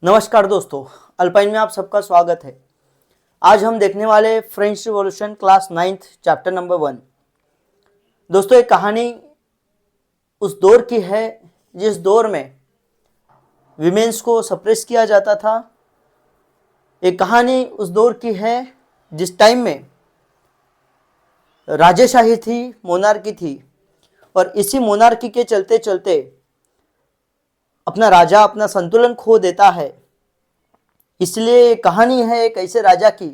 नमस्कार दोस्तों, अल्पाइन में आप सबका स्वागत है। आज हम देखने वाले French revolution class 9th chapter number 1। दोस्तों, एक कहानी उस दौर की है जिस दौर में विमेंस को सप्रेस किया जाता था। एक कहानी उस दौर की है जिस टाइम में राजेशाही थी, मोनार्की थी, और इसी मोनार्की के चलते चलते अपना राजा अपना संतुलन खो देता है। इसलिए कहानी है एक ऐसे राजा की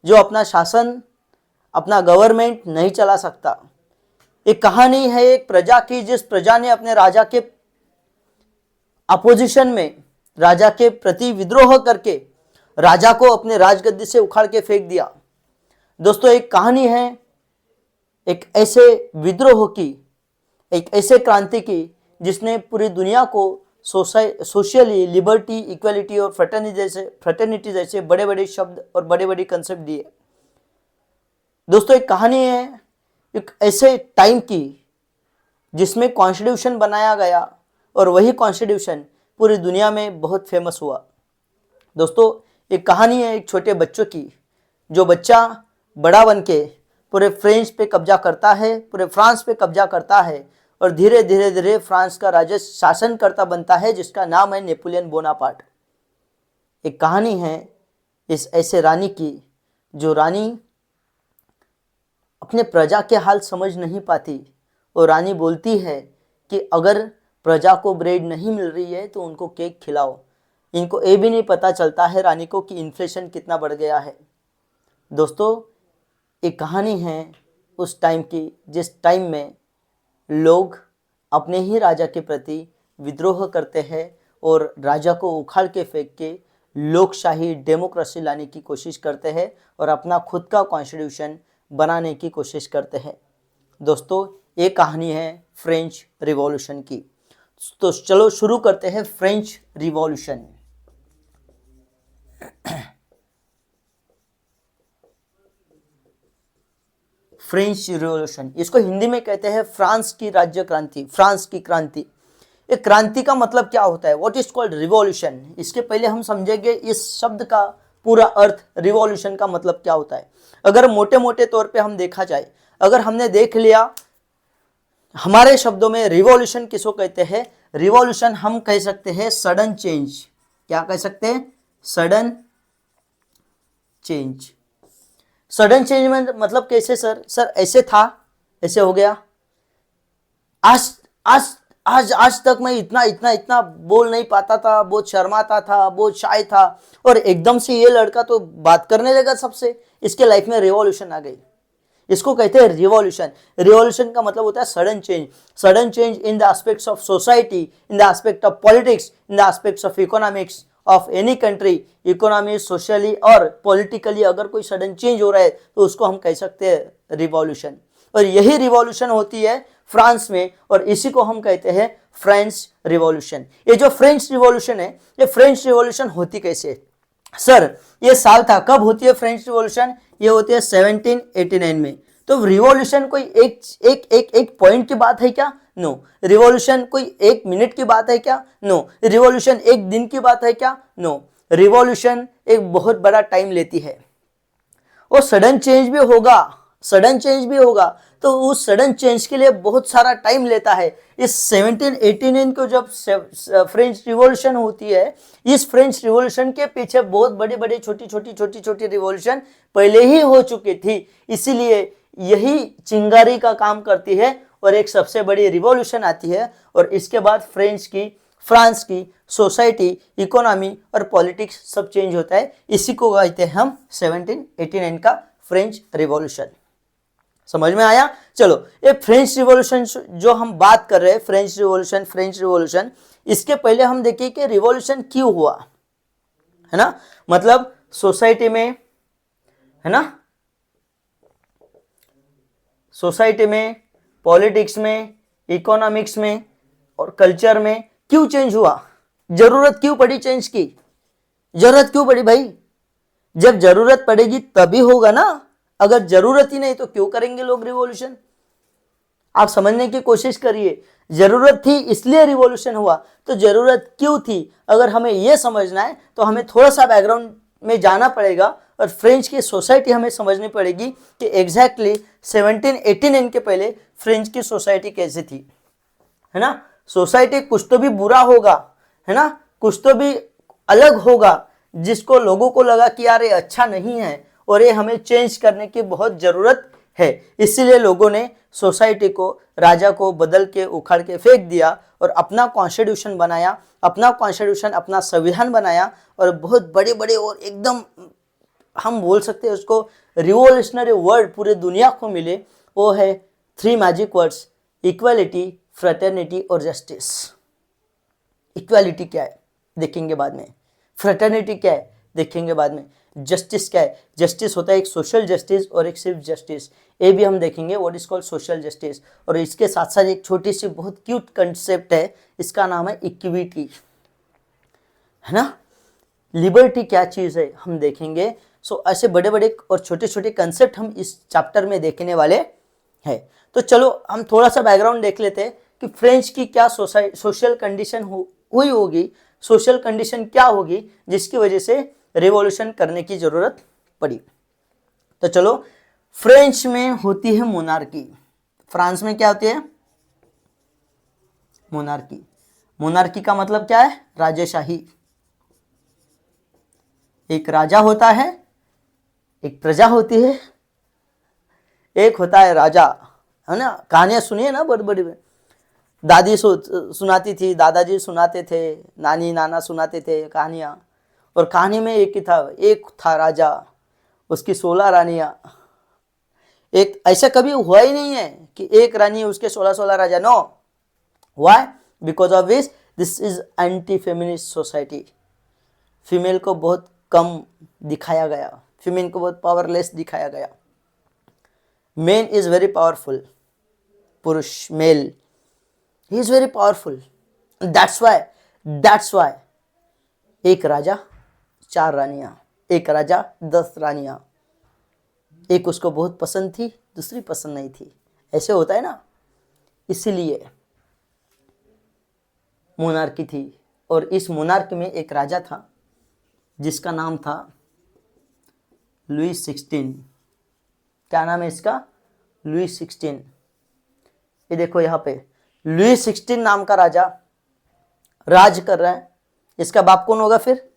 जो अपना शासन, अपना गवर्नमेंट नहीं चला सकता। एक कहानी है एक प्रजा की जिस प्रजा ने अपने राजा के अपोजिशन में, राजा के प्रति विद्रोह करके राजा को अपने राजगद्दी से उखाड़ के फेंक दिया। दोस्तों, एक कहानी है एक ऐसे विद्रोह की, एक ऐसे क्रांति की जिसने पूरी दुनिया को सोशली लिबर्टी, इक्वलिटी और फ्रेटर्निटी जैसे बड़े बड़े शब्द और बड़े बड़े कंसेप्ट दिए। दोस्तों, एक कहानी है एक ऐसे टाइम की जिसमें कॉन्स्टिट्यूशन बनाया गया और वही कॉन्स्टिट्यूशन पूरी दुनिया में बहुत फेमस हुआ। दोस्तों, एक कहानी है एक छोटे बच्चों की, जो बच्चा बड़ा बन के पूरे फ्रेंच पे कब्जा करता है, पूरे फ्रांस पे कब्जा करता है और धीरे धीरे धीरे फ्रांस का राजा शासनकर्ता बनता है, जिसका नाम है नेपोलियन बोनापार्ट। एक कहानी है इस ऐसे रानी की जो रानी अपने प्रजा के हाल समझ नहीं पाती और रानी बोलती है कि अगर प्रजा को ब्रेड नहीं मिल रही है तो उनको केक खिलाओ। इनको ये भी नहीं पता चलता है रानी को कि इन्फ्लेशन कितना बढ़ गया है। दोस्तों, एक कहानी है उस टाइम की जिस टाइम में लोग अपने ही राजा के प्रति विद्रोह करते हैं और राजा को उखाड़ के फेंक के लोकशाही, डेमोक्रेसी लाने की कोशिश करते हैं और अपना खुद का कॉन्स्टिट्यूशन बनाने की कोशिश करते हैं। दोस्तों, ये कहानी है फ्रेंच रिवॉल्यूशन की। तो चलो शुरू करते हैं फ्रेंच रिवॉल्यूशन। फ्रेंच रिवॉल्यूशन, इसको हिंदी में कहते हैं फ्रांस की राज्य क्रांति, फ्रांस की क्रांति। एक क्रांति का मतलब क्या होता है, व्हाट इज कॉल्ड रिवॉल्यूशन। इसके पहले हम समझेंगे इस शब्द का पूरा अर्थ, रिवॉल्यूशन का मतलब क्या होता है। अगर मोटे मोटे तौर पे हम देखा जाए, अगर हमने देख लिया हमारे शब्दों में रिवॉल्यूशन किसको कहते हैं, रिवॉल्यूशन हम कह सकते हैं सडन चेंज। क्या कह सकते हैं, सडन चेंज। सडन चेंज में मतलब कैसे सर ऐसे था, ऐसे हो गया। आज आज आज आज तक मैं इतना इतना इतना बोल नहीं पाता था, बहुत शर्माता था, बहुत शाय था, और एकदम से ये लड़का तो बात करने लगा सबसे। इसके लाइफ में रिवॉल्यूशन आ गई। इसको कहते हैं रिवॉल्यूशन। रिवॉल्यूशन का मतलब होता है sudden change. Sudden change in the aspects of society, in the aspect of politics, in the aspects of economics of any country. Economy, socially और पॉलिटिकली अगर कोई सडन चेंज हो रहा है तो उसको हम कह सकते हैं रिवॉल्यूशन। और यही रिवॉल्यूशन होती है फ्रांस में, और इसी को हम कहते हैं फ्रेंच रिवॉल्यूशन। ये जो फ्रेंच रिवॉल्यूशन है, ये फ्रेंच रिवॉल्यूशन होती कैसे सर, ये साल था, कब होती है फ्रेंच रिवॉल्यूशन, ये होती है 1789 में। तो रिवॉल्यूशन कोई एक एक एक एक पॉइंट की बात है क्या, नो। रिवॉल्यूशन कोई एक मिनट की बात है क्या, नो। रिवॉल्यूशन एक दिन की बात है क्या, नो। रिवॉल्यूशन एक बहुत बड़ा टाइम लेती है और सडन चेंज भी होगा, सडन चेंज भी होगा, तो उस सडन चेंज के लिए बहुत सारा टाइम लेता है। इस 1789 को जब फ्रेंच रिवॉल्यूशन होती है, इस फ्रेंच रिवॉल्यूशन के पीछे बहुत बड़े बड़े छोटी छोटी रिवॉल्यूशन पहले ही हो चुकी थी। इसीलिए यही चिंगारी का काम करती है और एक सबसे बड़ी रिवॉल्यूशन आती है, और इसके बाद फ्रांस की सोसाइटी, इकोनॉमी और पॉलिटिक्स सब चेंज होता है। इसी को कहते हैं हम 1789 का फ्रेंच रिवॉल्यूशन। समझ में आया। चलो, ये फ्रेंच रिवॉल्यूशन जो हम बात कर रहे हैं, फ्रेंच रिवॉल्यूशन, इसके पहले हम देखिए कि रिवॉल्यूशन क्यों हुआ, है ना। मतलब सोसाइटी में, है ना, सोसाइटी में, पॉलिटिक्स में, इकोनॉमिक्स में और कल्चर में क्यों चेंज हुआ, जरूरत क्यों पड़ी चेंज की, जरूरत क्यों पड़ी भाई। जब जरूरत पड़ेगी तभी होगा ना, अगर जरूरत ही नहीं तो क्यों करेंगे लोग रिवॉल्यूशन। आप समझने की कोशिश करिए। जरूरत थी इसलिए रिवॉल्यूशन हुआ, तो जरूरत क्यों थी, अगर हमें यह समझना है तो हमें थोड़ा सा बैकग्राउंड में जाना पड़ेगा और फ्रेंच की सोसाइटी हमें समझनी पड़ेगी कि एग्जैक्टली 1789 के पहले फ्रेंच की सोसाइटी कैसी थी, है ना। सोसाइटी कुछ तो भी बुरा होगा, है ना, कुछ तो भी अलग होगा जिसको लोगों को लगा कि यार ये अच्छा नहीं है और ये हमें चेंज करने की बहुत जरूरत है। इसीलिए लोगों ने सोसाइटी को, राजा को बदल के उखाड़ के फेंक दिया और अपना कॉन्स्टिट्यूशन बनाया, अपना कॉन्स्टिट्यूशन, अपना संविधान बनाया और बहुत बड़े बड़े और एकदम हम बोल सकते हैं उसको रिवोल्यूशनरी वर्ड पूरे दुनिया को मिले। वो है 3 मैजिक वर्ड्स, इक्वालिटी, फ्रेटर्निटी और जस्टिस। इक्वालिटी क्या है देखेंगे बाद में, फ्रेटर्निटी क्या है देखेंगे बाद में, जस्टिस क्या है। जस्टिस होता है एक सोशल जस्टिस और एक सिर्फ जस्टिस, ये भी हम देखेंगे what is called social justice. और इसके साथ साथ एक छोटी सी बहुत क्यूट कंसेप्ट है, इसका नाम है इक्विटी, है ना। लिबर्टी क्या चीज है हम देखेंगे। सो ऐसे बड़े बड़े और छोटे छोटे कंसेप्ट हम इस चैप्टर में देखने वाले हैं। तो चलो हम थोड़ा सा बैकग्राउंड देख लेते हैं कि फ्रेंच की क्या सोशल कंडीशन हुई होगी, सोशल कंडीशन क्या होगी जिसकी वजह से रिवॉल्यूशन करने की जरूरत पड़ी। तो चलो, फ्रेंच में होती है मोनार्की, फ्रांस में क्या होती है मोनार्की। मोनार्की का मतलब क्या है, राजेशाही। एक राजा होता है, एक प्रजा होती है, एक होता है राजा, है ना। कहानियां सुनिए ना बड़ी बड़ी, दादी सुनाती थी, दादाजी सुनाते थे, नानी नाना सुनाते थे कहानियां। और कहानी में एक था राजा, उसकी 16 रानियां। एक ऐसा कभी हुआ ही नहीं है कि एक रानी उसके 16 राजा, no. Why? Because of this is anti feminist society. Female को बहुत कम दिखाया गया, फीमेल को बहुत पावरलेस दिखाया गया। मेन इज वेरी पावरफुल, पुरुष male he is very powerful. That's why एक राजा 4 रानियां, एक राजा 10 रानियां। एक उसको बहुत पसंद थी, दूसरी पसंद नहीं थी, ऐसे होता है ना। इसीलिए मोनार्की थी। और इस मोनार्की में एक राजा था जिसका नाम था लुई 16। क्या नाम है इसका, लुई 16। ये देखो यहाँ पे लुई 16 नाम का राजा राज कर रहा है। इसका बाप कौन होगा फिर,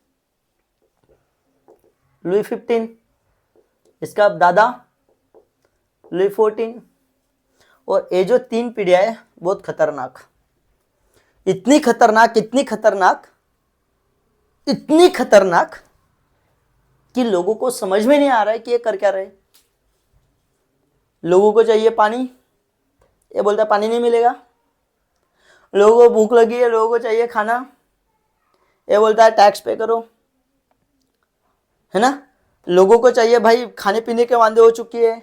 लुई 15। इसका दादा लुई 14। और ये जो 3 पीढ़ियां है बहुत खतरनाक, इतनी खतरनाक, इतनी खतरनाक, इतनी खतरनाक कि लोगों को समझ में नहीं आ रहा है कि ये कर क्या रहे। लोगों को चाहिए पानी, ये बोलता है पानी नहीं मिलेगा। लोगों को भूख लगी है, लोगों को चाहिए खाना, ये बोलता है टैक्स पे करो, है ना। लोगों को चाहिए भाई, खाने पीने के वांदे हो चुकी है।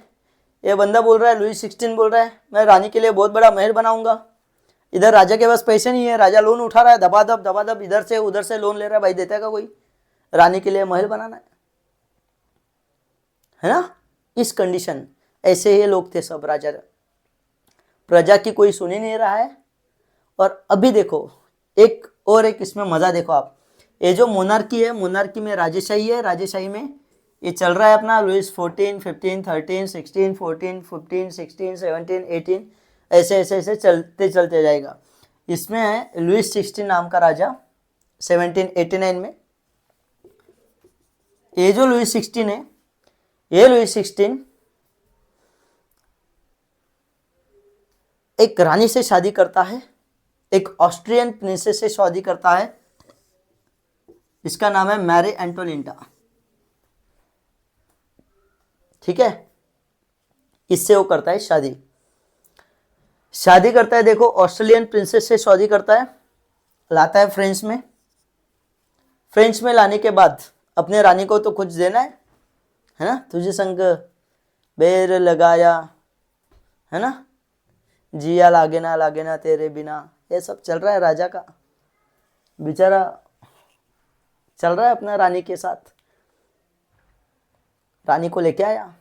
ये बंदा बोल रहा है, लुई 16 बोल रहा है मैं रानी के लिए बहुत बड़ा महल बनाऊंगा। इधर राजा के पास पैसे नहीं है, राजा लोन उठा रहा है दबादब, इधर से उधर से लोन ले रहा है। भाई देता है का कोई, रानी के लिए महल बनाना है ना। इस कंडीशन, ऐसे ही लोग थे सब राजा, प्रजा की कोई सुन ही नहीं रहा है। और अभी देखो एक और एक इसमें मजा देखो आप, ये जो मोनार्की है, मोनार्की में राजेशाही है, राजेशाही में ये चल रहा है अपना लुईस 14, 15, 13, 16, 14, 15, 16, 17, 18, ऐसे ऐसे ऐसे चलते चलते जाएगा। इसमें है लुईस 16 नाम का राजा 1789 में। ये जो लुईस 16 है, ये लुईस 16 एक रानी से शादी करता है, एक ऑस्ट्रियन प्रिंसेस से शादी करता है, इसका नाम है मैरी एंटोनिटा, ठीक है। इससे वो करता है शादी, शादी करता है। देखो ऑस्ट्रेलियन प्रिंसेस से शादी करता है, लाता है फ्रेंच में। फ्रेंच में लाने के बाद अपने रानी को तो कुछ देना है ना। तुझे संग बेर लगाया, है ना, जिया लागे ना तेरे बिना, ये सब चल रहा है राजा का, बेचारा चल रहा है अपना रानी के साथ। रानी को लेके आया,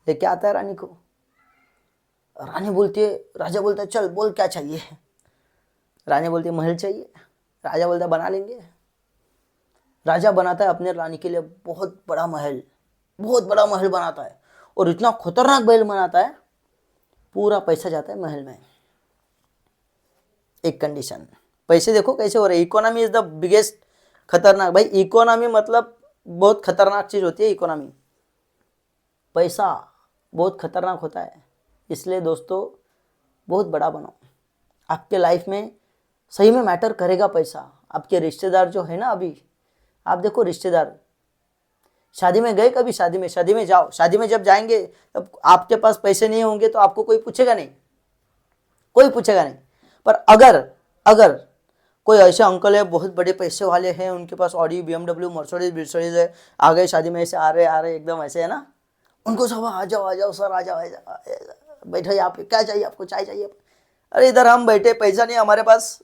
लेके आता है रानी को, रानी बोलती है, राजा बोलता है चल बोल क्या चाहिए। रानी बोलती है महल चाहिए। राजा बोलता है बना लेंगे। राजा बनाता है अपने रानी के लिए बहुत बड़ा महल, बहुत बड़ा महल बनाता है, और इतना खतरनाक महल बनाता है, पूरा पैसा जाता है महल में। एक कंडीशन, पैसे देखो कैसे हो रहे, इकोनॉमी इज द बिगेस्ट खतरनाक। भाई इकोनॉमी मतलब बहुत खतरनाक चीज होती है इकोनॉमी, पैसा बहुत खतरनाक होता है। इसलिए दोस्तों बहुत बड़ा बनो, आपके लाइफ में सही में मैटर करेगा पैसा। आपके रिश्तेदार जो है ना, अभी आप देखो रिश्तेदार, शादी में गए कभी, शादी में जाओ, शादी में जब जाएंगे तब आपके पास पैसे नहीं होंगे तो आपको कोई पूछेगा नहीं, कोई पूछेगा नहीं। पर अगर अगर कोई ऐसे अंकल है बहुत बड़े पैसे वाले हैं, उनके पास ऑडी BMW मर्सिडीज है, आ गए शादी में, ऐसे आ रहे एकदम ऐसे है ना, उनको सब आ जाओ सर, आ जाओ बैठो यहाँ पे, क्या चाहिए आपको, चाय चाहिए? अरे इधर हम बैठे, पैसा नहीं हमारे पास,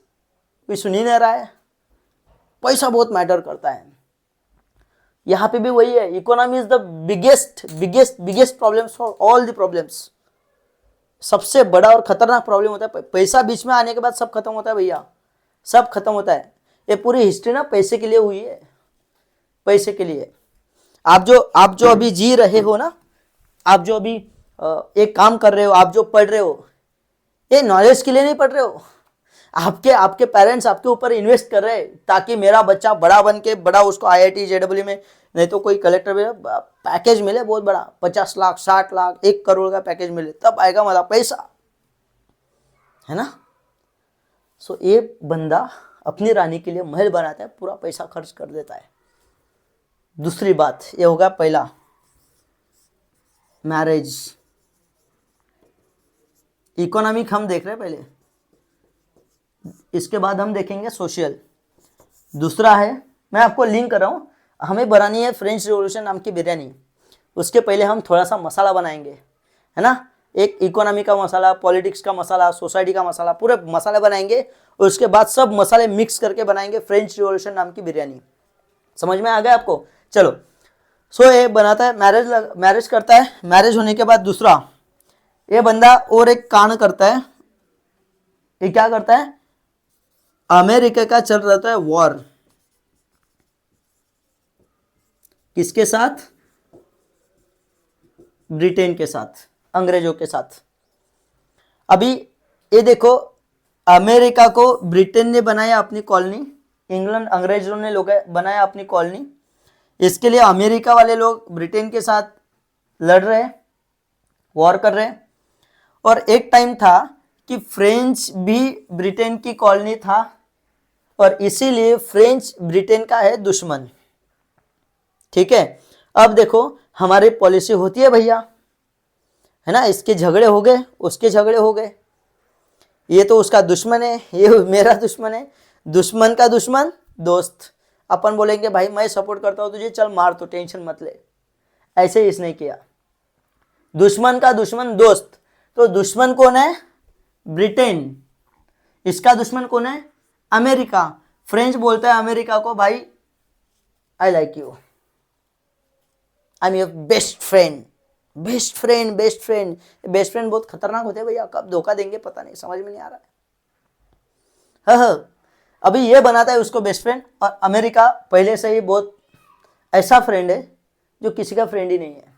कोई सुन ही नहीं रहा है। पैसा बहुत मैटर करता है। यहाँ पे भी वही है, economy is the biggest biggest biggest problems for all the problems. सबसे बड़ा और खतरनाक प्रॉब्लम होता है पैसा। बीच में आने के बाद सब खत्म होता है भैया, सब खत्म होता है। ये पूरी हिस्ट्री ना पैसे के लिए हुई है, पैसे के लिए। आप जो अभी जी रहे हो ना, आप जो अभी एक काम कर रहे हो, आप जो पढ़ रहे हो, ये नॉलेज के लिए नहीं पढ़ रहे हो। आपके पेरेंट्स आपके ऊपर इन्वेस्ट कर रहे हैं ताकि मेरा बच्चा बड़ा बन के, बड़ा उसको IIT JEE में, नहीं तो कोई कलेक्टर में पैकेज मिले बहुत बड़ा, 50 लाख 60 लाख 1 करोड़ का पैकेज मिले, तब आएगा मजा, पैसा है ना। सो ये बंदा अपनी रानी के लिए महल बनाता है, पूरा पैसा खर्च कर देता है। दूसरी बात ये होगा, पहला मैरिज, इकोनॉमिक हम देख रहे हैं पहले, इसके बाद हम देखेंगे सोशल। दूसरा है, मैं आपको लिंक कर रहा हूँ, हमें बनानी है फ्रेंच रिवॉल्यूशन नाम की बिरयानी। उसके पहले हम थोड़ा सा मसाला बनाएंगे, है ना, एक इकोनॉमी का मसाला, पॉलिटिक्स का मसाला, सोसाइटी का मसाला, पूरे मसाले बनाएंगे, और उसके बाद सब मसाले मिक्स करके बनाएंगे फ्रेंच रिवॉल्यूशन नाम की बिरयानी। समझ में आ गया आपको? चलो, सो ये बनाता है, मैरिज करता है। मैरिज होने के बाद दूसरा, ये बंदा और एक कांड करता है। ये क्या करता है? अमेरिका का चल रहा है वॉर, किसके साथ? ब्रिटेन के साथ, अंग्रेजों के साथ। अभी ये देखो, अमेरिका को ब्रिटेन ने बनाया अपनी कॉलोनी, इंग्लैंड अंग्रेजों ने लोग बनाया अपनी कॉलोनी। इसके लिए अमेरिका वाले लोग ब्रिटेन के साथ लड़ रहे, वॉर कर रहे। और एक टाइम था कि फ्रेंच भी ब्रिटेन की कॉलोनी था, और इसीलिए फ्रेंच ब्रिटेन का है दुश्मन। ठीक है, अब देखो हमारी पॉलिसी होती है भैया, है ना, इसके झगड़े हो गए, उसके झगड़े हो गए, ये तो उसका दुश्मन है, ये मेरा दुश्मन है, दुश्मन का दुश्मन दोस्त। अपन बोलेंगे भाई मैं सपोर्ट करता हूं तुझे, चल मार, तो टेंशन मत ले। ऐसे इसने किया, दुश्मन का दुश्मन दोस्त। तो दुश्मन कौन है? ब्रिटेन। इसका दुश्मन कौन है? अमेरिका। फ्रेंच बोलता है अमेरिका को, भाई I like you, I am your best friend. Best friend, best friend, best friend बहुत खतरनाक होते हैं भैया, कब धोखा देंगे पता नहीं, समझ में नहीं आ रहा है। हाँ, अभी ये बनाता है उसको बेस्ट फ्रेंड, और अमेरिका पहले से ही बहुत ऐसा फ्रेंड है जो किसी का फ्रेंड ही नहीं है।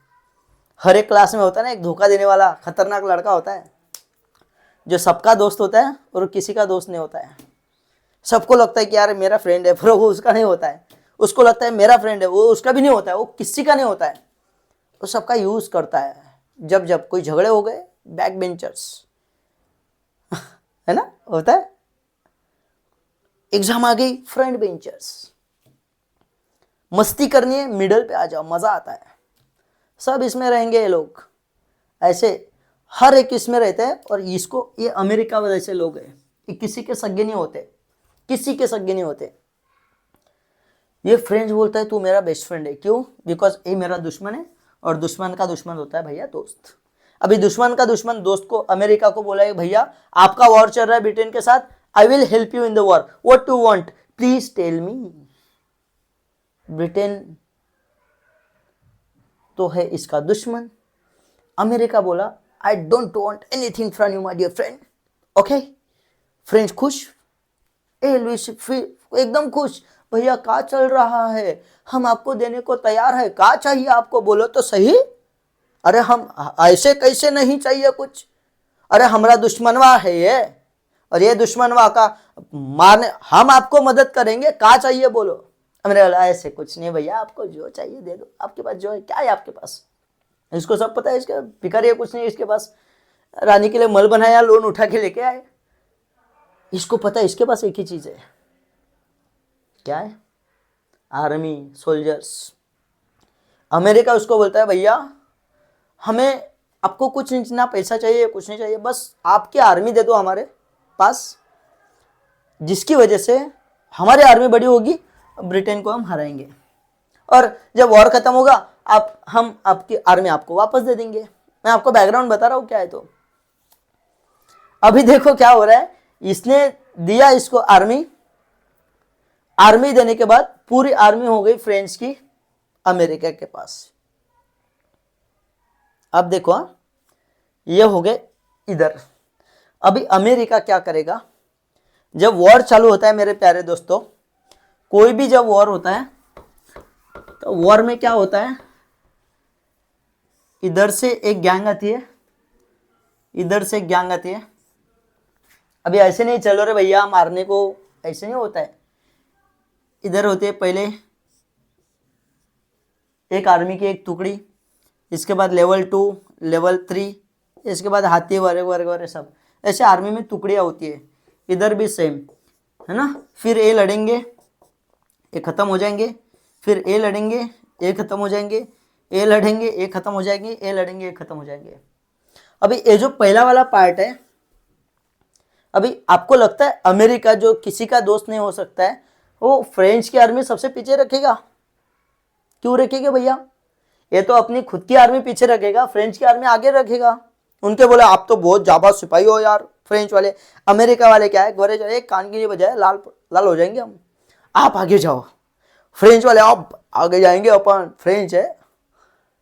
हर एक क्लास में होता है ना एक धोखा देने वाला खतरनाक लड़का होता है, जो सबका दोस्त होता है और किसी का दोस्त नहीं होता है। सबको लगता है कि यार मेरा फ्रेंड है, पर वो उसका नहीं होता है। उसको लगता है मेरा फ्रेंड है, वो उसका भी नहीं होता है, वो किसी का नहीं होता है, वो सबका यूज करता है। जब जब कोई झगड़े हो गए, बैक बेंचर्स है ना, होता है। एग्जाम आ गई, फ्रंट बेंचर्स। मस्ती करनी है, मिडल पे आ जाओ, मजा आता है। सब इसमें रहेंगे ये लोग, ऐसे हर एक इसमें रहते हैं। और इसको, ये अमेरिका वाले ऐसे लोग हैं, ये किसी के सगे नहीं होते, किसी के सगे नहीं होते। ये फ्रेंच बोलता है तू मेरा बेस्ट फ्रेंड है, क्यों? बिकॉज ये मेरा दुश्मन है, और दुश्मन का दुश्मन होता है भैया दोस्त। अभी दुश्मन का दुश्मन दोस्त को, अमेरिका को बोला है भैया आपका वॉर चल रहा है ब्रिटेन के साथ, I will help you in the war, what to want please tell me. Britain तो है इसका दुश्मन। अमेरिका बोला I don't want anything from you my dear friend. Okay, French खुश, ए लुइस एकदम खुश, भैया क्या चल रहा है, हम आपको देने को तैयार है, क्या चाहिए आपको बोलो तो सही। अरे हम ऐसे कैसे नहीं चाहिए कुछ, अरे हमारा दुश्मनवा है ये, और ये दुश्मनवा का मारने हम आपको मदद करेंगे, क्या चाहिए बोलो। हमने बोला ऐसे कुछ नहीं भैया, आपको जो चाहिए दे दो, आपके पास जो है क्या है आपके पास। इसको सब पता है, इसका फिक्र है कुछ नहीं इसके पास, रानी के लिए मल बनाया, लोन उठा के लेके आए, इसको पता है इसके पास एक ही चीज है, क्या है, आर्मी सोल्जर्स। अमेरिका उसको बोलता है भैया हमें आपको कुछ नहीं, ना पैसा चाहिए कुछ नहीं चाहिए, बस आपकी आर्मी दे दो हमारे पास, जिसकी वजह से हमारी आर्मी बड़ी होगी, ब्रिटेन को हम हराएंगे, और जब वॉर खत्म होगा हम आपकी आर्मी आपको वापस दे देंगे। मैं आपको बैकग्राउंड बता रहा हूं क्या है। तो अभी देखो क्या हो रहा है, इसने दिया इसको आर्मी, आर्मी देने के बाद पूरी आर्मी हो गई फ्रेंच की अमेरिका के पास। अब देखो ये हो गए इधर। अभी अमेरिका क्या करेगा, जब वॉर चालू होता है मेरे प्यारे दोस्तों, कोई भी जब वॉर होता है तो वॉर में क्या होता है, इधर से एक गैंग आती है, इधर से एक गैंग आती है। अभी ऐसे नहीं चलो रे भैया मारने को, ऐसे नहीं होता है। इधर होती है पहले एक आर्मी की एक टुकड़ी, इसके बाद लेवल 2 लेवल 3, इसके बाद हाथी वर्ग वर्ग वर्ग सब ऐसे आर्मी में टुकड़ियाँ होती है। इधर भी सेम है ना, फिर ये लड़ेंगे, ये खत्म हो जाएंगे, फिर ये लड़ेंगे, ये खत्म हो जाएंगे, ये लड़ेंगे, ये खत्म हो जाएंगे, ये लड़ेंगे, ये खत्म हो जाएंगे। अभी ये जो पहला वाला पार्ट है, अभी आपको लगता है अमेरिका जो किसी का दोस्त नहीं हो सकता है, वो फ्रेंच की आर्मी सबसे पीछे रखेगा? क्यों रखेगा भैया, ये तो अपनी खुद की आर्मी पीछे रखेगा, फ्रेंच की आर्मी आगे रखेगा। उनके बोले आप तो बहुत जाबाज सिपाही हो यार फ्रेंच वाले। अमेरिका वाले क्या है, गोरे जो एक कान की नहीं बजाय लाल लाल हो जाएंगे हम, आप आगे जाओ। फ्रेंच वाले आप आगे जाएंगे, अपन फ्रेंच है,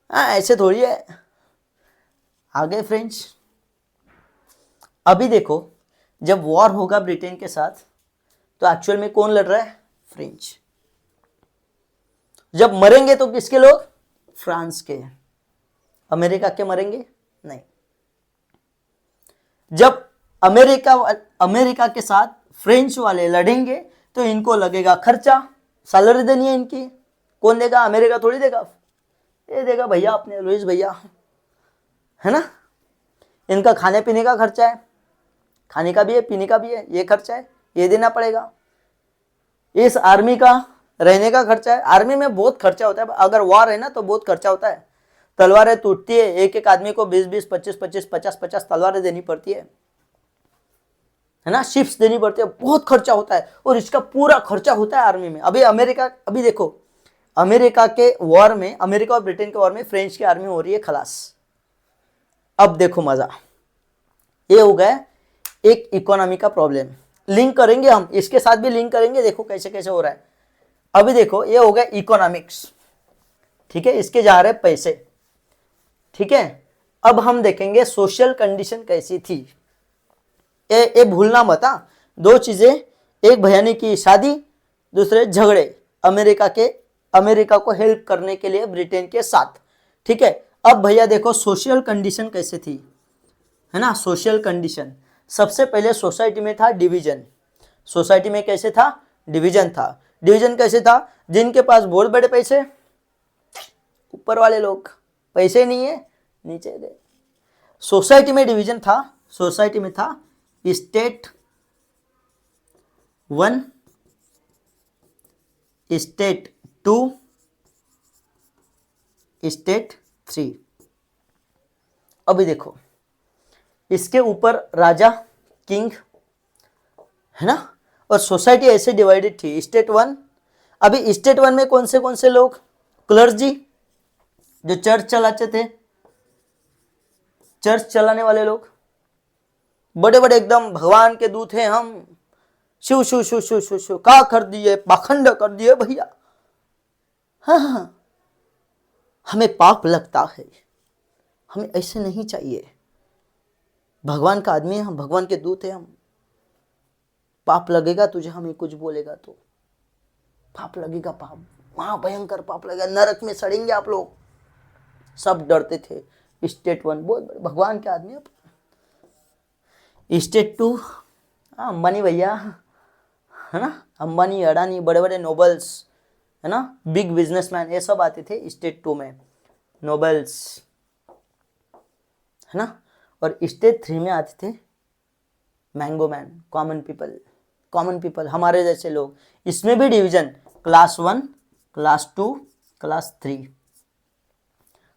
ऐसे थोड़ी है, आगे फ्रेंच। अभी देखो जब वॉर होगा ब्रिटेन के साथ तो एक्चुअल में कौन लड़ रहा है, फ्रेंच। जब मरेंगे तो किसके लोग, फ्रांस के, अमेरिका के मरेंगे नहीं। जब अमेरिका के साथ फ्रेंच वाले लड़ेंगे तो इनको लगेगा खर्चा, सैलरी देनी है इनकी, कौन देगा, अमेरिका थोड़ी देगा, ये देगा भैया अपने लुइस भैया, है ना। इनका खाने पीने का खर्चा है, खाने का भी है पीने का भी है, ये खर्चा है, ये देना पड़ेगा। इस आर्मी का रहने का खर्चा है, आर्मी में बहुत खर्चा होता है, अगर वॉर है ना तो बहुत खर्चा होता है। तलवारें टूटती है, एक एक आदमी को 20-20 25-25 50-50 तलवारें देनी पड़ती है ना, शिप्स देनी पड़ती है, बहुत खर्चा होता है, और इसका पूरा खर्चा होता है आर्मी में। अभी देखो अमेरिका के वॉर में, अमेरिका और ब्रिटेन के वॉर में फ्रेंच की आर्मी हो रही है खलास। अब देखो मजा, ये हो गया एक इकोनॉमी का प्रॉब्लम, लिंक करेंगे हम इसके साथ भी लिंक करेंगे, देखो कैसे कैसे हो रहा है। अभी देखो ये हो गया इकोनॉमिक्स, ठीक है, इसके जा रहे पैसे, ठीक है। अब हम देखेंगे सोशल कंडीशन कैसी थी, ये भूलना मत। दो चीजें, एक भयानी की शादी, दूसरे झगड़े अमेरिका को हेल्प करने के लिए ब्रिटेन के साथ, ठीक है। अब भैया देखो सोशल कंडीशन कैसे थी, है ना। सोशल कंडीशन सबसे पहले सोसाइटी में था डिवीजन, सोसाइटी में कैसे था, डिवीजन था। डिवीजन कैसे था, जिनके पास बहुत बड़े पैसे, ऊपर वाले लोग, पैसे नहीं है नीचे दे। सोसाइटी में डिवीजन था, सोसाइटी में था स्टेट 1, स्टेट 2, स्टेट 3। अभी देखो इसके ऊपर राजा किंग, है ना, और सोसाइटी ऐसे डिवाइडेड थी। स्टेट 1, अभी स्टेट 1 में कौन से लोग, क्लर्जी जो चर्च चलाते थे, चर्च चलाने वाले लोग, बड़े बड़े एकदम भगवान के दूत हैं हम, शिव शिव शिव शिव शिव शिव का कर दिए, पाखंड कर दिए भैया, हाँ हमें पाप लगता है, हमें ऐसे नहीं चाहिए, भगवान का आदमी है हम, भगवान के दूत है हम। पाप लगेगा तुझे, हमें कुछ बोलेगा तो पाप लगेगा, पाप महाभयंकर पाप लगेगा, नरक में सड़ेंगे आप लोग। सब डरते थे। स्टेट 1 बहुत बड़े भगवान के आदमी। स्टेट 2 अंबानी भैया है ना, अंबानी अडानी बड़े बड़े नोबल्स है ना, बिग बिजनेसमैन, ये सब आते थे स्टेट 2 में, नोबल्स है ना। और स्टेट 3 में आते थे mango man, common people, common people हमारे जैसे लोग। इसमें भी division, class 1, class 2, class 3।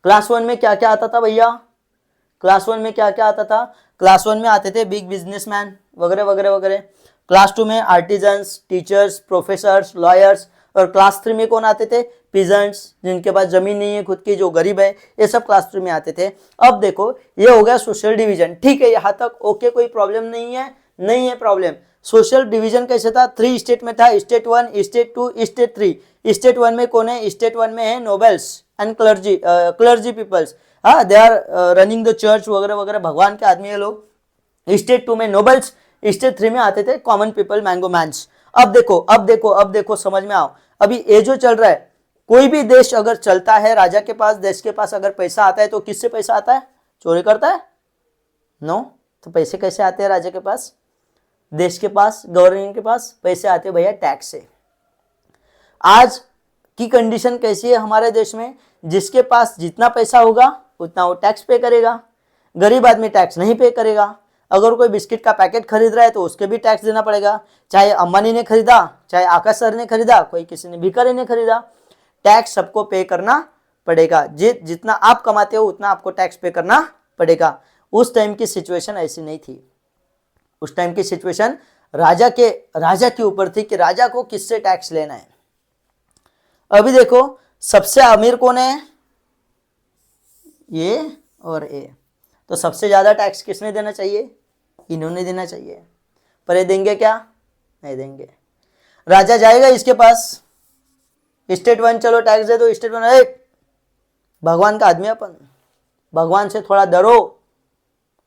Class 1 में क्या क्या आता था भैया? क्लास 1 में क्या क्या आता था? क्लास 1 में आते थे बिग बिजनेसमैन वगैरह वगैरह वगैरह। क्लास 2 में आर्टिजन्स, टीचर्स, प्रोफेसर्स, लॉयर्स। और क्लास 3 में कौन आते थे? पीजेंट्स, जिनके पास जमीन नहीं है खुद की, जो गरीब है, ये सब क्लास 3 में आते थे। अब देखो ये हो गया सोशल डिवीजन, ठीक है यहाँ तक ओके, कोई प्रॉब्लम नहीं है, नहीं है प्रॉब्लम। सोशल डिवीजन कैसे था? 3 स्टेट में था, स्टेट 1, स्टेट 2, स्टेट 3। स्टेट 1 में कौन है? स्टेट 1 में है नोबल्स एंड क्लर्जी पीपल्स, हाँ they are running the church वगैरह वगैरह, भगवान के आदमी है लोग। स्टेट 2 में नोबल्स, स्टेट 3 में आते थे कॉमन पीपल, मैंगो मैन्स। अब देखो अब देखो अब देखो, समझ में आओ। अभी ये जो चल रहा है, कोई भी देश अगर चलता है, राजा के पास, देश के पास अगर पैसा आता है तो किससे पैसा आता है? चोरी करता है? नो। तो पैसे कैसे आते हैं राजा के पास, देश के पास, गवर्नमेंट के पास? पैसे आते हैं भैया टैक्स से। आज की कंडीशन कैसी है हमारे देश में? जिसके पास जितना पैसा होगा उतना वो टैक्स पे करेगा, गरीब आदमी टैक्स नहीं पे करेगा। अगर कोई बिस्किट का पैकेट खरीद रहा है तो उसके भी टैक्स देना पड़ेगा, चाहे अंबानी ने खरीदा, चाहे आकाश सर ने खरीदा, कोई किसी ने भिखारी ने खरीदा, टैक्स सबको पे करना पड़ेगा। जितना आप कमाते हो उतना आपको टैक्स पे करना पड़ेगा। उस टाइम की सिचुएशन ऐसी नहीं थी। उस टाइम की सिचुएशन राजा के ऊपर थी कि राजा को किससे टैक्स लेना है। अभी देखो सबसे अमीर कौन है? ये और ये। तो सबसे ज्यादा टैक्स किसने देना चाहिए? इन्होंने देना चाहिए। पर ये देंगे क्या? नहीं देंगे। राजा जाएगा इसके पास, स्टेट 1 चलो टैक्स दे दो, स्टेट 1 भगवान का आदमी अपन, भगवान से थोड़ा डरो,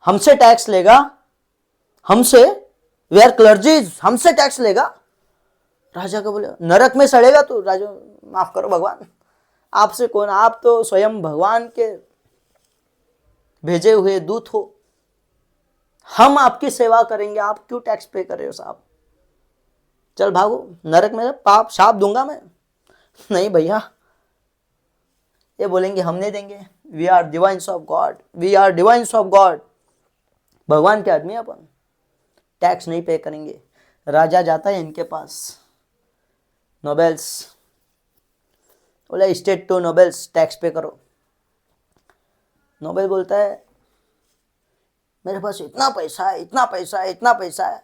हमसे टैक्स लेगा, हमसे, वी आर क्लर्जीज, हमसे टैक्स लेगा। राजा को बोले नरक में सड़ेगा तू। राजा माफ करो भगवान, आपसे कौन, आप तो स्वयं भगवान के भेजे हुए दूत हो, हम आपकी सेवा करेंगे, आप क्यों टैक्स पे कर रहे हो साहब? चल भागो नरक में, पाप शाप दूंगा मैं। नहीं भैया, ये बोलेंगे हम नहीं देंगे, we are divines of God, we are divines of God, भगवान के आदमी अपन, टैक्स नहीं पे करेंगे। राजा जाता है इनके पास, नोबेल्स, बोला स्टेट 2 नोबेल्स टैक्स पे करो। नोबेल बोलता है मेरे पास इतना पैसा है, इतना पैसा है, इतना पैसा है,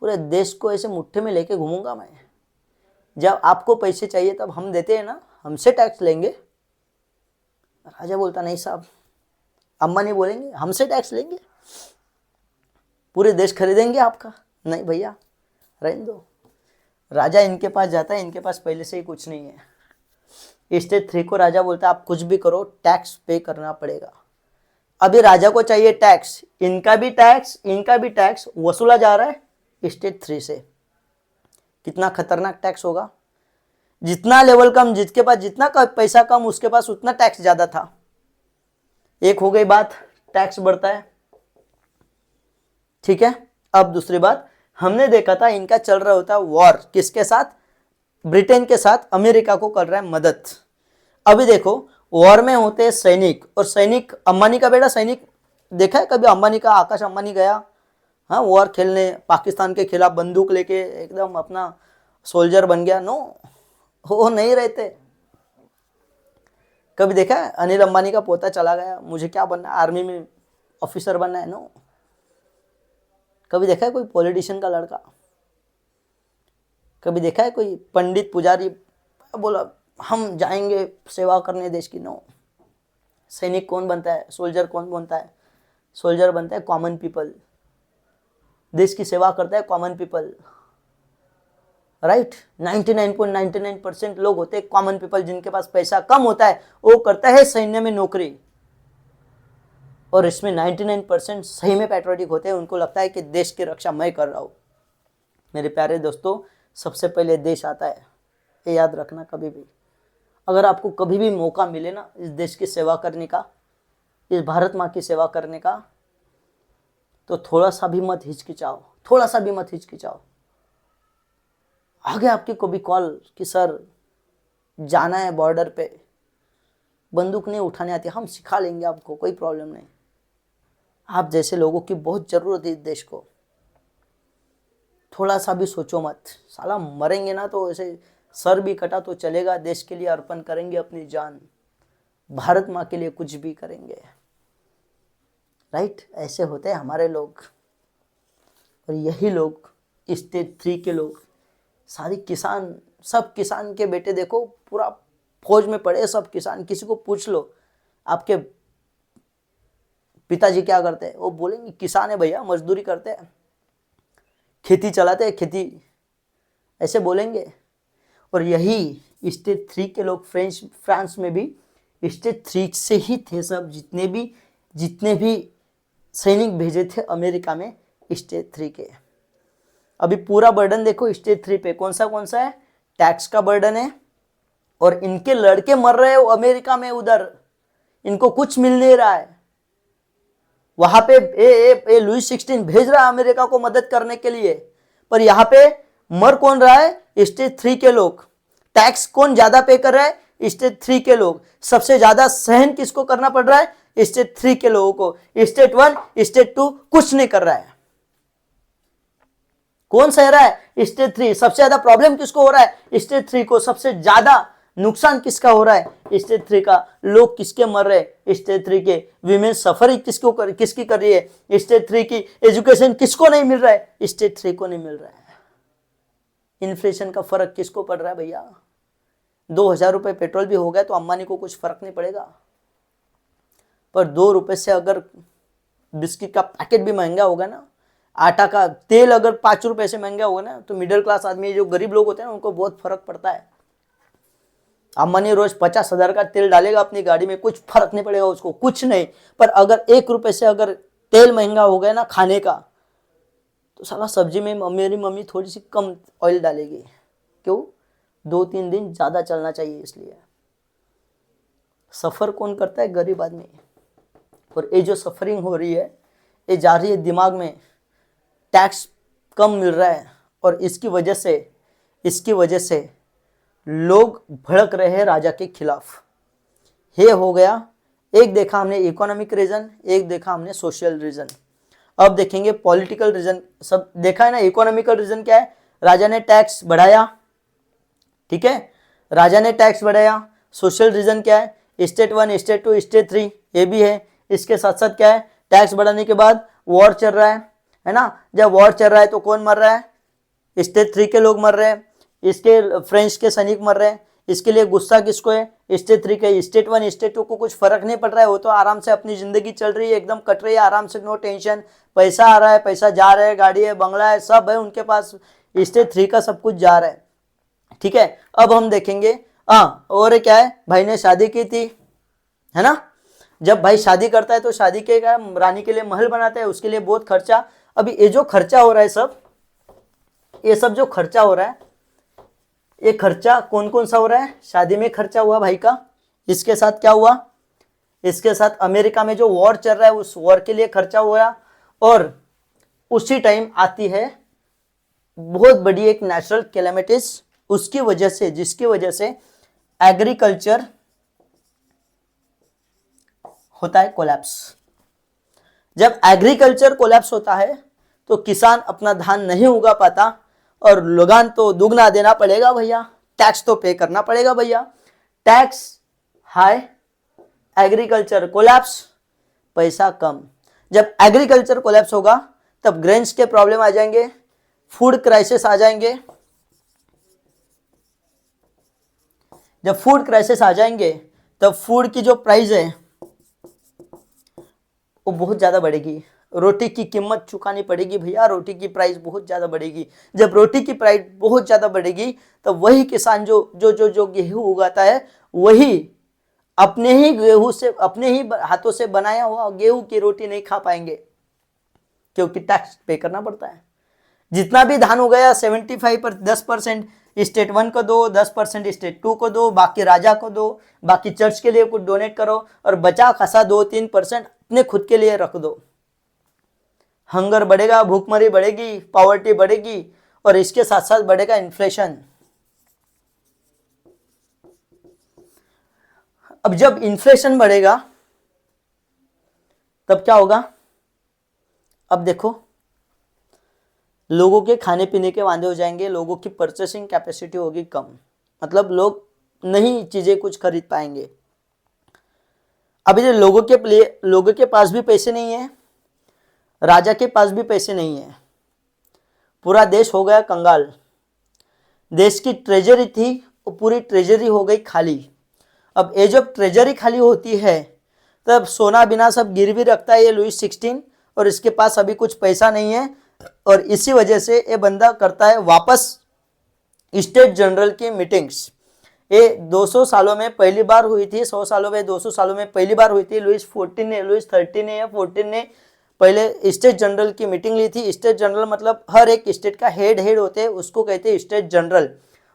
पूरे देश को ऐसे मुट्ठी में लेके घूमूंगा मैं। जब आपको पैसे चाहिए तब हम देते हैं ना, हमसे टैक्स लेंगे? राजा बोलता नहीं साहब, अंबानी बोलेंगे हमसे टैक्स लेंगे, पूरे देश खरीदेंगे आपका। नहीं भैया रहने दो। राजा इनके पास जाता है, इनके पास पहले से ही कुछ नहीं है। स्टेट 3 को राजा बोलता है आप कुछ भी करो, टैक्स पे करना पड़ेगा। अभी राजा को चाहिए टैक्स, इनका भी टैक्स, इनका भी टैक्स वसूला जा रहा है स्टेट 3 से। कितना खतरनाक टैक्स होगा? जितना लेवल कम, जिसके पास जितना पैसा कम, उसके पास उतना टैक्स ज्यादा था। एक हो गई बात, टैक्स बढ़ता है, ठीक है। अब दूसरी बात, हमने देखा था इनका चल रहा होता वॉर, किसके साथ? ब्रिटेन के साथ। अमेरिका को कर रहा है मदद। अभी देखो वॉर में होते हैं सैनिक, और सैनिक अंबानी का बेटा सैनिक देखा है कभी? अंबानी का, आकाश अंबानी गया हाँ वॉर खेलने, पाकिस्तान के खिलाफ बंदूक लेके एकदम अपना सोल्जर बन गया? नो, वो नहीं रहते। कभी देखा है अनिल अंबानी का पोता चला गया, मुझे क्या बनना है, आर्मी में ऑफिसर बनना है? नो। कभी देखा है कोई पॉलिटिशियन का लड़का? कभी देखा है कोई पंडित पुजारी बोला हम जाएंगे सेवा करने देश की? नो। सैनिक कौन बनता है? सोल्जर कौन बनता है? सोल्जर बनता है कॉमन पीपल, देश की सेवा करता है कॉमन पीपल, राइट। 99.99% लोग होते हैं कॉमन पीपल, जिनके पास पैसा कम होता है वो करता है सैन्य में नौकरी। और इसमें 99% सही में पैट्रियोटिक होते हैं, उनको लगता है कि देश की रक्षा मैं कर रहा हूँ। मेरे प्यारे दोस्तों, सबसे पहले देश आता है, ये याद रखना कभी भी। अगर आपको कभी भी मौका मिले ना इस देश की सेवा करने का, इस भारत माँ की सेवा करने का, तो थोड़ा सा भी मत हिचकिचाओ, थोड़ा सा भी मत हिचकिचाओ। आगे आपकी को भी कॉल कि सर जाना है बॉर्डर पे, बंदूक नहीं उठाने आती, हम सिखा लेंगे आपको, कोई प्रॉब्लम नहीं। आप जैसे लोगों की बहुत जरूरत है इस देश को। थोड़ा सा भी सोचो मत, साला मरेंगे ना तो ऐसे सर भी कटा तो चलेगा, देश के लिए अर्पण करेंगे अपनी जान, भारत माँ के लिए कुछ भी करेंगे। राइट, ऐसे होते हैं हमारे लोग। और यही लोग स्टेज 3 के लोग, सारी किसान, सब किसान के बेटे देखो, पूरा फौज में पड़े सब किसान। किसी को पूछ लो आपके पिताजी क्या करते हैं, वो बोलेंगे किसान है भैया, मजदूरी करते हैं, खेती चलाते हैं, खेती, ऐसे बोलेंगे। और यही स्टेज 3 के लोग फ्रांस में भी स्टेज 3 से ही थे सब, जितने भी सैनिक भेजे थे अमेरिका में स्टेज 3 के। अभी पूरा बर्डन देखो स्टेज 3 पे कौन सा है, टैक्स का बर्डन है। और इनके लड़के मर रहे हो अमेरिका में, उधर इनको कुछ मिल नहीं रहा है। वहां पे ए लुईस 16 भेज रहा है अमेरिका को मदद करने के लिए, पर यहां पे मर कौन रहा है, स्टेज 3 के लोग। टैक्स कौन ज्यादा पे कर रहा है, स्टेज 3 के लोग। सबसे ज्यादा सहन किसको करना पड़ रहा है, स्टेज 3 के लोगों को। स्टेज 1 स्टेज 2 कुछ नहीं कर रहा है। कौन सह रहा है, स्टेज 3। सबसे ज्यादा प्रॉब्लम किसको हो रहा है, स्टेज 3 को। सबसे ज्यादा नुकसान किसका हो रहा है, स्टेज 3 का। लोग किसके मर रहे हैं, स्टेज 3 के। विमेन सफरिंग किसकी कर रही है, स्टेज 3 की। एजुकेशन किसको नहीं मिल रहा है, स्टेज 3 को नहीं मिल रहा है। इन्फ्लेशन का फर्क किसको पड़ रहा है भैया, 2000 रुपए पेट्रोल भी हो गया तो अंबानी को कुछ फर्क नहीं पड़ेगा, पर 2 रुपए से अगर बिस्किट का पैकेट भी महंगा होगा ना, आटा का तेल अगर 5 रुपए से महंगा होगा ना, तो मिडिल क्लास आदमी, जो गरीब लोग होते हैं ना, उनको बहुत फर्क पड़ता है। अंबानी रोज 50,000 का तेल डालेगा अपनी गाड़ी में, कुछ फर्क नहीं पड़ेगा उसको, कुछ नहीं। पर अगर 1 रुपए से अगर तेल महंगा हो गया ना खाने का, तो साला सब्जी में मेरी मम्मी थोड़ी सी कम ऑयल डालेगी। क्यों, 2-3 दिन ज्यादा चलना चाहिए इसलिए। सफर कौन करता है, गरीब आदमी। और ये जो सफरिंग हो रही है, ये जा रही है दिमाग में, टैक्स कम मिल रहा है, और इसकी वजह से लोग भड़क रहे हैं राजा के खिलाफ। ये हो गया, एक देखा हमने इकोनॉमिक रीजन, एक देखा हमने सोशल रीजन। अब देखेंगे पॉलिटिकल रीजन। सब देखा है ना, इकोनॉमिकल रीजन क्या है, राजा ने टैक्स बढ़ाया, ठीक है, राजा ने टैक्स बढ़ाया। सोशल रीजन क्या है, स्टेट 1 स्टेट 2 स्टेट 3 ये भी है। इसके साथ साथ क्या है, टैक्स बढ़ाने के बाद वॉर चल रहा है ना। जब वॉर चल रहा है तो कौन मर रहा है, स्टेट 3 के लोग मर रहे हैं, इसके फ्रेंच के सैनिक मर रहे हैं। इसके लिए गुस्सा किसको है, स्टेट 3 के। स्टेट 1 स्टेट 2 को कुछ फर्क नहीं पड़ रहा है, वो तो आराम से अपनी जिंदगी चल रही है, एकदम कट रही है आराम से, नो टेंशन। पैसा आ रहा है, पैसा जा रहा है, गाड़ी है, बंगला है, सब है उनके पास। स्टेट 3 का सब कुछ जा रहा है, ठीक है। अब हम देखेंगे और क्या है, भाई ने शादी की थी, है ना। जब भाई शादी करता है तो शादी के क्या, रानी के लिए महल बनाता है, उसके लिए बहुत खर्चा। अभी ये जो खर्चा हो रहा है सब, ये सब जो खर्चा हो रहा है, ये खर्चा कौन कौन सा हो रहा है, शादी में खर्चा हुआ भाई का। इसके साथ क्या हुआ, इसके साथ अमेरिका में जो वॉर चल रहा है उस वॉर के लिए खर्चा हुआ। और उसी टाइम आती है बहुत बड़ी एक नेचुरल कैलेमिटीज, उसकी वजह से, जिसकी वजह से एग्रीकल्चर होता है कोलैप्स। जब एग्रीकल्चर कोलैप्स होता है तो किसान अपना धान नहीं उगा पाता, और लगान तो दुगना देना पड़ेगा भैया, टैक्स तो पे करना पड़ेगा भैया। टैक्स हाई, एग्रीकल्चर कोलैप्स, पैसा कम। जब एग्रीकल्चर कोलैप्स होगा तब ग्रेन्स के प्रॉब्लम आ जाएंगे, फूड क्राइसिस आ जाएंगे। जब फूड क्राइसिस आ जाएंगे तब फूड की जो प्राइस है वो बहुत ज्यादा बढ़ेगी, रोटी की कीमत चुकानी पड़ेगी भैया, रोटी की प्राइस बहुत ज्यादा बढ़ेगी। जब रोटी की प्राइस बहुत ज्यादा बढ़ेगी तो वही किसान जो गेहूं उगाता है, वही अपने ही गेहूं से, अपने ही हाथों से बनाया हुआ गेहूं की रोटी नहीं खा पाएंगे, क्योंकि टैक्स पे करना पड़ता है। जितना भी धान हो गया 75 पर 10% स्टेट 1 को दो, 10% स्टेट 2 को दो, बाकी राजा को दो, बाकी चर्च के लिए कुछ डोनेट करो, और बचा खसा 2-3% अपने खुद के लिए रख दो। हंगर बढ़ेगा, भूखमरी बढ़ेगी, पॉवर्टी बढ़ेगी, और इसके साथ साथ बढ़ेगा इन्फ्लेशन। अब जब इन्फ्लेशन बढ़ेगा तब क्या होगा? अब देखो, लोगों के खाने पीने के वांदे हो जाएंगे, लोगों की परचेसिंग कैपेसिटी होगी कम, मतलब लोग नई चीजें कुछ खरीद पाएंगे। अभी जो लोगों के पास भी पैसे नहीं है, राजा के पास भी पैसे नहीं है, पूरा देश हो गया कंगाल। देश की ट्रेजरी थी वो पूरी ट्रेजरी हो गई खाली। अब ये जब ट्रेजरी खाली होती है तब सोना बिना सब गिरवी रखता है ये लुईस 16, और इसके पास अभी कुछ पैसा नहीं है, और इसी वजह से ये बंदा करता है वापस स्टेट जनरल की मीटिंग्स। ये 200 सालों में पहली बार हुई थी, 100 सालों में 200 सालों में पहली बार हुई थी। लुईस 13 ने या 14 ने पहले स्टेट जनरल की मीटिंग ली थी। स्टेट जनरल मतलब हर एक स्टेट का हेड होते हैं, उसको कहते हैं स्टेट जनरल।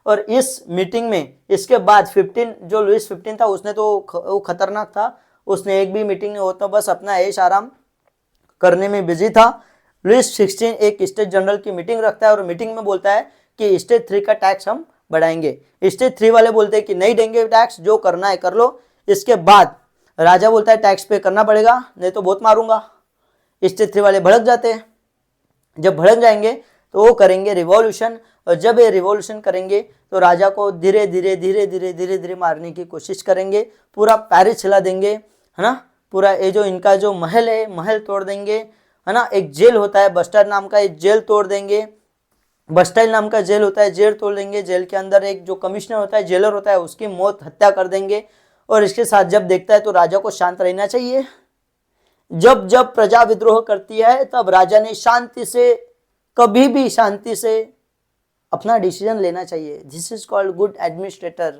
और इस मीटिंग में इसके बाद 15 जो लुईस 15 था उसने तो वो खतरनाक था, उसने एक भी मीटिंग नहीं होता, बस अपना ऐश आराम करने में बिजी था। लुईस 16 एक स्टेट जनरल की मीटिंग रखता है और मीटिंग में बोलता है कि स्टेट 3 का टैक्स हम बढ़ाएंगे। स्टेट 3 वाले बोलते हैं कि नहीं देंगे टैक्स, जो करना है कर लो। इसके बाद राजा बोलता है टैक्स पे करना पड़ेगा, नहीं तो बहुत मारूंगा। स्टेट 3 वाले भड़क जाते हैं। जब भड़क जाएंगे तो वो करेंगे रिवॉल्यूशन, और जब ये रिवॉल्यूशन करेंगे तो राजा को धीरे धीरे मारने की कोशिश करेंगे, पूरा पेरिस हिला देंगे, है ना। पूरा ये जो इनका जो महल है, महल तोड़ देंगे, है ना। एक जेल होता है बस्टाइल नाम का, एक जेल तोड़ देंगे, बस्टाइल नाम का जेल होता है, जेल तोड़ देंगे। जेल के अंदर एक जो कमिश्नर होता है, जेलर होता है, उसकी मौत हत्या कर देंगे। और इसके साथ जब देखता है तो राजा को शांत रहना चाहिए। जब जब प्रजा विद्रोह करती है तब राजा ने शांति से, कभी भी शांति से अपना डिसीजन लेना चाहिए। This is called good administrator,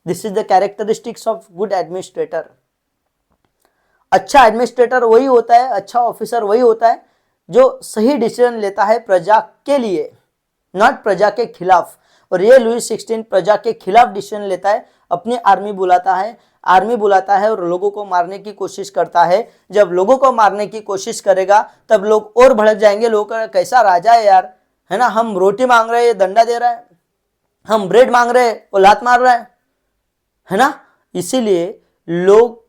this is the characteristics of good administrator. अच्छा एडमिनिस्ट्रेटर वही होता है, अच्छा ऑफिसर वही होता है जो सही डिसीजन लेता है प्रजा के लिए, नॉट प्रजा के खिलाफ। और ये लुईस 16 प्रजा के खिलाफ डिसीजन लेता है, अपनी आर्मी बुलाता है और लोगों को मारने की कोशिश करता है। जब लोगों को मारने की कोशिश करेगा तब लोग और भड़क जाएंगे। लोग कैसा राजा है यार, है ना, हम रोटी मांग रहे हैं दंडा दे रहा है, हम ब्रेड मांग रहे हैं वो लात मार रहा है ना। इसीलिए लोग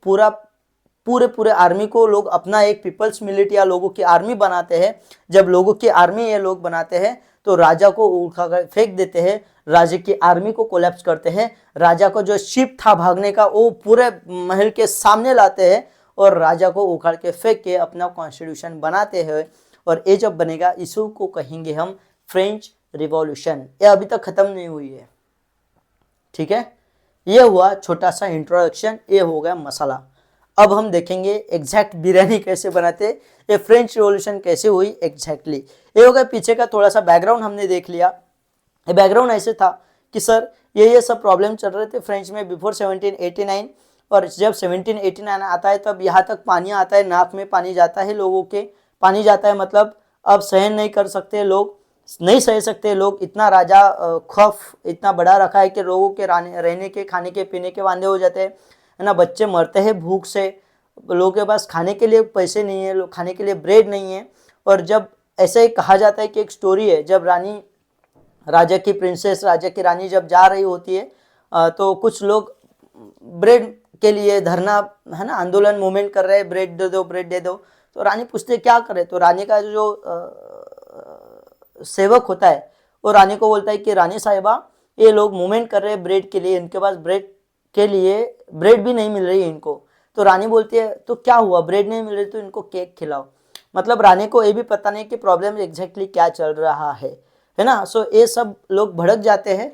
पूरे आर्मी को लोग अपना एक पीपल्स मिलिट या लोगों की आर्मी बनाते हैं। जब लोगों की आर्मी ये लोग बनाते हैं तो राजा को उठा कर फेंक देते हैं, राजा की आर्मी को कोलैप्स करते हैं। राजा को जो शिप था भागने का वो पूरे महल के सामने लाते हैं और राजा को उखाड़ के फेंक के अपना कॉन्स्टिट्यूशन बनाते हैं। और ये जब बनेगा इसी को कहेंगे हम फ्रेंच रिवॉल्यूशन। ये अभी तक खत्म नहीं हुई है, ठीक है। ये हुआ छोटा सा इंट्रोडक्शन, ये हो गया मसाला। अब हम देखेंगे एग्जैक्ट बिरयानी कैसे बनाते, ये फ्रेंच रिवॉल्यूशन कैसे हुई एग्जैक्टली। ये हो गया पीछे का थोड़ा सा बैकग्राउंड हमने देख लिया। ये बैकग्राउंड ऐसे था कि सर ये सब प्रॉब्लम चल रहे थे फ्रेंच में बिफोर 1789, और जब 1789 आता है तब यहाँ तक पानी आता है, नाक में पानी जाता है, लोगों के पानी जाता है, मतलब अब सहन नहीं कर सकते लोग, नहीं सह सकते लोग। इतना राजा खौफ इतना बड़ा रखा है कि लोगों के रहने के खाने के पीने के वांदे हो जाते हैं, है ना। बच्चे मरते हैं भूख से, लोगों के पास खाने के लिए पैसे नहीं है, लोग खाने के लिए ब्रेड नहीं है। और जब ऐसे ही कहा जाता है कि एक स्टोरी है, जब राजा की प्रिंसेस, राजा की रानी जब जा रही होती है तो कुछ लोग ब्रेड के लिए धरना, है ना, आंदोलन मूवमेंट कर रहे हैं, ब्रेड दे दो ब्रेड दे दो। तो रानी पूछते क्या करे, तो रानी का जो सेवक होता है वो रानी को बोलता है कि रानी साहिबा ये लोग मूवमेंट कर रहे हैं ब्रेड के लिए, इनके पास ब्रेड के लिए ब्रेड भी नहीं मिल रही है इनको। तो रानी बोलती है तो क्या हुआ, ब्रेड नहीं मिल रही तो इनको केक खिलाओ। मतलब रानी को ये भी पता नहीं कि प्रॉब्लम एग्जैक्टली क्या चल रहा है ना। सो ये सब लोग भड़क जाते हैं।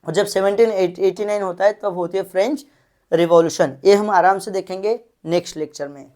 और जब 1789 होता है तब होती है फ्रेंच रिवॉल्यूशन। ये हम आराम से देखेंगे नेक्स्ट लेक्चर में।